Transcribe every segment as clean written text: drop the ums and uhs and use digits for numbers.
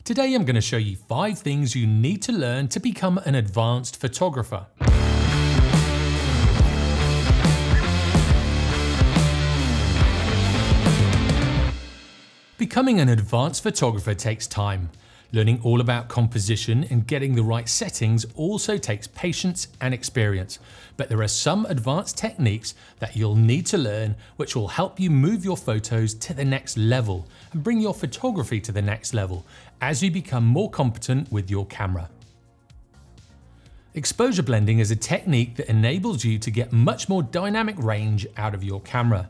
Today I'm going to show you 5 things you need to learn to become an advanced photographer. Becoming an advanced photographer takes time. Learning all about composition and getting the right settings also takes patience and experience, but there are some advanced techniques that you'll need to learn which will help you move your photos to the next level and bring your photography to the next level as you become more competent with your camera. Exposure blending is a technique that enables you to get much more dynamic range out of your camera.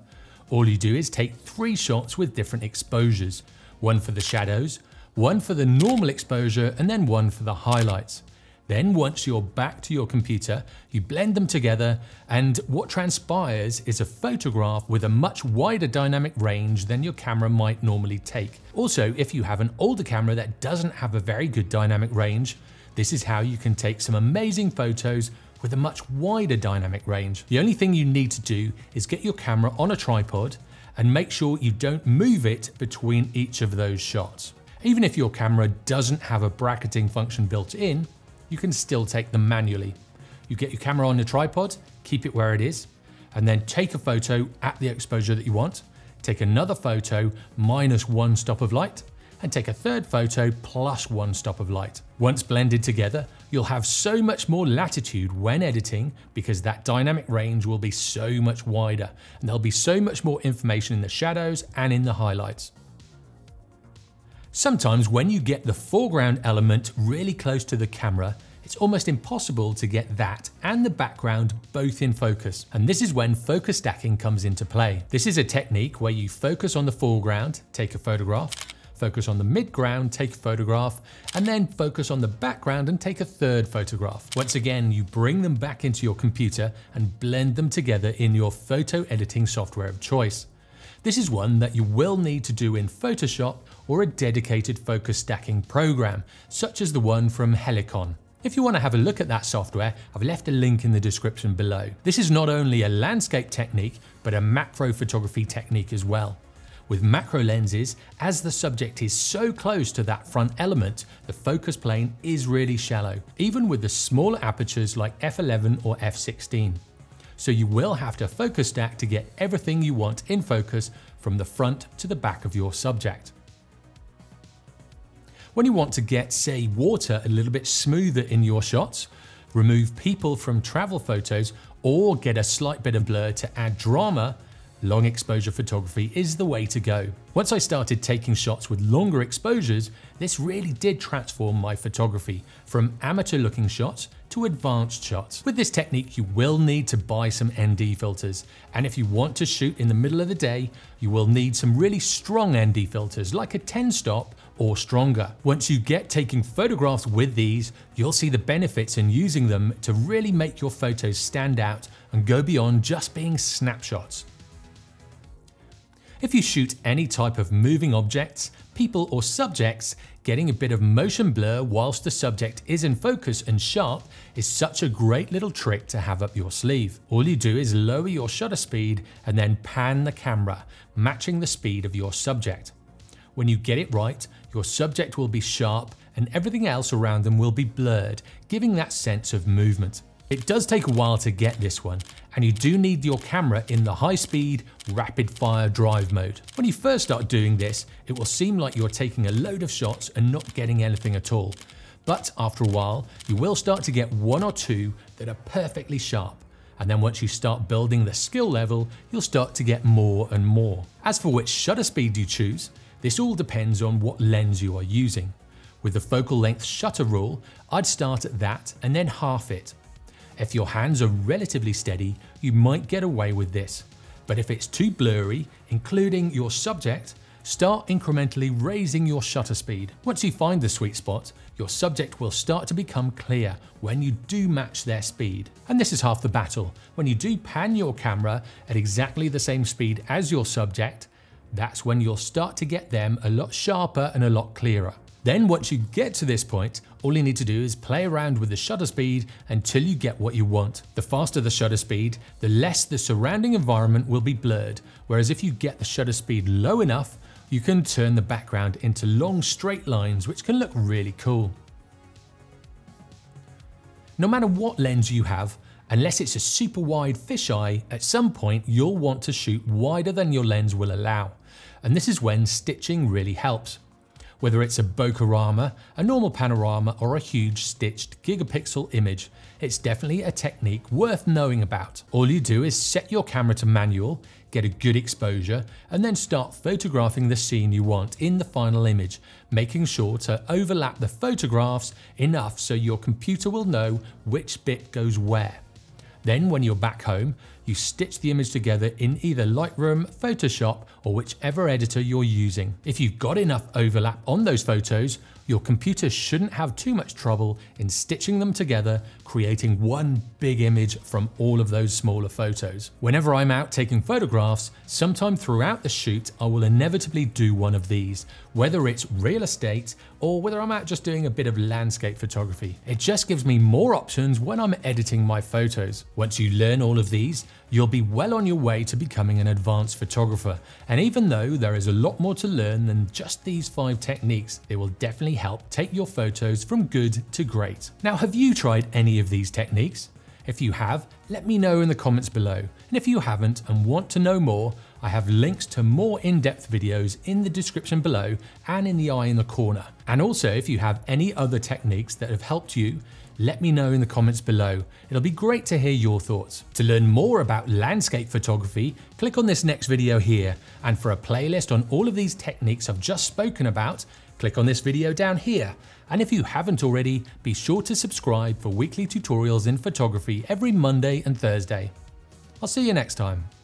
All you do is take 3 shots with different exposures, one for the shadows, one for the normal exposure, and then one for the highlights. Then once you're back to your computer, you blend them together, and what transpires is a photograph with a much wider dynamic range than your camera might normally take. Also, if you have an older camera that doesn't have a very good dynamic range, this is how you can take some amazing photos with a much wider dynamic range. The only thing you need to do is get your camera on a tripod and make sure you don't move it between each of those shots. Even if your camera doesn't have a bracketing function built in, you can still take them manually. You get your camera on the tripod, keep it where it is, and then take a photo at the exposure that you want, take another photo minus 1 stop of light, and take a third photo plus 1 stop of light. Once blended together, you'll have so much more latitude when editing because that dynamic range will be so much wider, and there'll be so much more information in the shadows and in the highlights. Sometimes when you get the foreground element really close to the camera, it's almost impossible to get that and the background both in focus. And this is when focus stacking comes into play. This is a technique where you focus on the foreground, take a photograph, focus on the midground, take a photograph, and then focus on the background and take a third photograph. Once again, you bring them back into your computer and blend them together in your photo editing software of choice. This is one that you will need to do in Photoshop or a dedicated focus stacking program, such as the one from Helicon. If you want to have a look at that software, I've left a link in the description below. This is not only a landscape technique, but a macro photography technique as well. With macro lenses, as the subject is so close to that front element, the focus plane is really shallow, even with the smaller apertures like f11 or f16. So you will have to focus stack to get everything you want in focus from the front to the back of your subject. When you want to get, say, water a little bit smoother in your shots, remove people from travel photos, or get a slight bit of blur to add drama, long exposure photography is the way to go. Once I started taking shots with longer exposures, this really did transform my photography from amateur looking shots to advanced shots. With this technique, you will need to buy some ND filters. And if you want to shoot in the middle of the day, you will need some really strong ND filters like a 10 stop or stronger. Once you get taking photographs with these, you'll see the benefits in using them to really make your photos stand out and go beyond just being snapshots. If you shoot any type of moving objects, people or subjects, getting a bit of motion blur whilst the subject is in focus and sharp is such a great little trick to have up your sleeve. All you do is lower your shutter speed and then pan the camera, matching the speed of your subject. When you get it right, your subject will be sharp and everything else around them will be blurred, giving that sense of movement. It does take a while to get this one, and you do need your camera in the high-speed, rapid-fire drive mode. When you first start doing this, it will seem like you're taking a load of shots and not getting anything at all. But after a while, you will start to get 1 or 2 that are perfectly sharp. And then once you start building the skill level, you'll start to get more and more. As for which shutter speed you choose, this all depends on what lens you are using. With the focal length shutter rule, I'd start at that and then half it. If your hands are relatively steady, you might get away with this. But if it's too blurry, including your subject, start incrementally raising your shutter speed. Once you find the sweet spot, your subject will start to become clear when you do match their speed. And this is half the battle. When you do pan your camera at exactly the same speed as your subject, that's when you'll start to get them a lot sharper and a lot clearer. Then once you get to this point, all you need to do is play around with the shutter speed until you get what you want. The faster the shutter speed, the less the surrounding environment will be blurred, whereas if you get the shutter speed low enough, you can turn the background into long straight lines, which can look really cool. No matter what lens you have, unless it's a super wide fisheye, at some point you'll want to shoot wider than your lens will allow. And this is when stitching really helps. Whether it's a bokeh-rama, a normal panorama, or a huge stitched gigapixel image, it's definitely a technique worth knowing about. All you do is set your camera to manual, get a good exposure, and then start photographing the scene you want in the final image, making sure to overlap the photographs enough so your computer will know which bit goes where. Then when you're back home, you stitch the image together in either Lightroom, Photoshop, or whichever editor you're using. If you've got enough overlap on those photos, your computer shouldn't have too much trouble in stitching them together, creating one big image from all of those smaller photos. Whenever I'm out taking photographs, sometime throughout the shoot, I will inevitably do one of these, whether it's real estate or whether I'm out just doing a bit of landscape photography. It just gives me more options when I'm editing my photos. Once you learn all of these, you'll be well on your way to becoming an advanced photographer. And even though there is a lot more to learn than just these 5 techniques, they will definitely help take your photos from good to great. Now, have you tried any of these techniques? If you have, let me know in the comments below. And if you haven't and want to know more, I have links to more in-depth videos in the description below and in the eye in the corner. And also, if you have any other techniques that have helped you, let me know in the comments below. It'll be great to hear your thoughts. To learn more about landscape photography, click on this next video here. And for a playlist on all of these techniques I've just spoken about, click on this video down here. And if you haven't already, be sure to subscribe for weekly tutorials in photography every Monday and Thursday. I'll see you next time.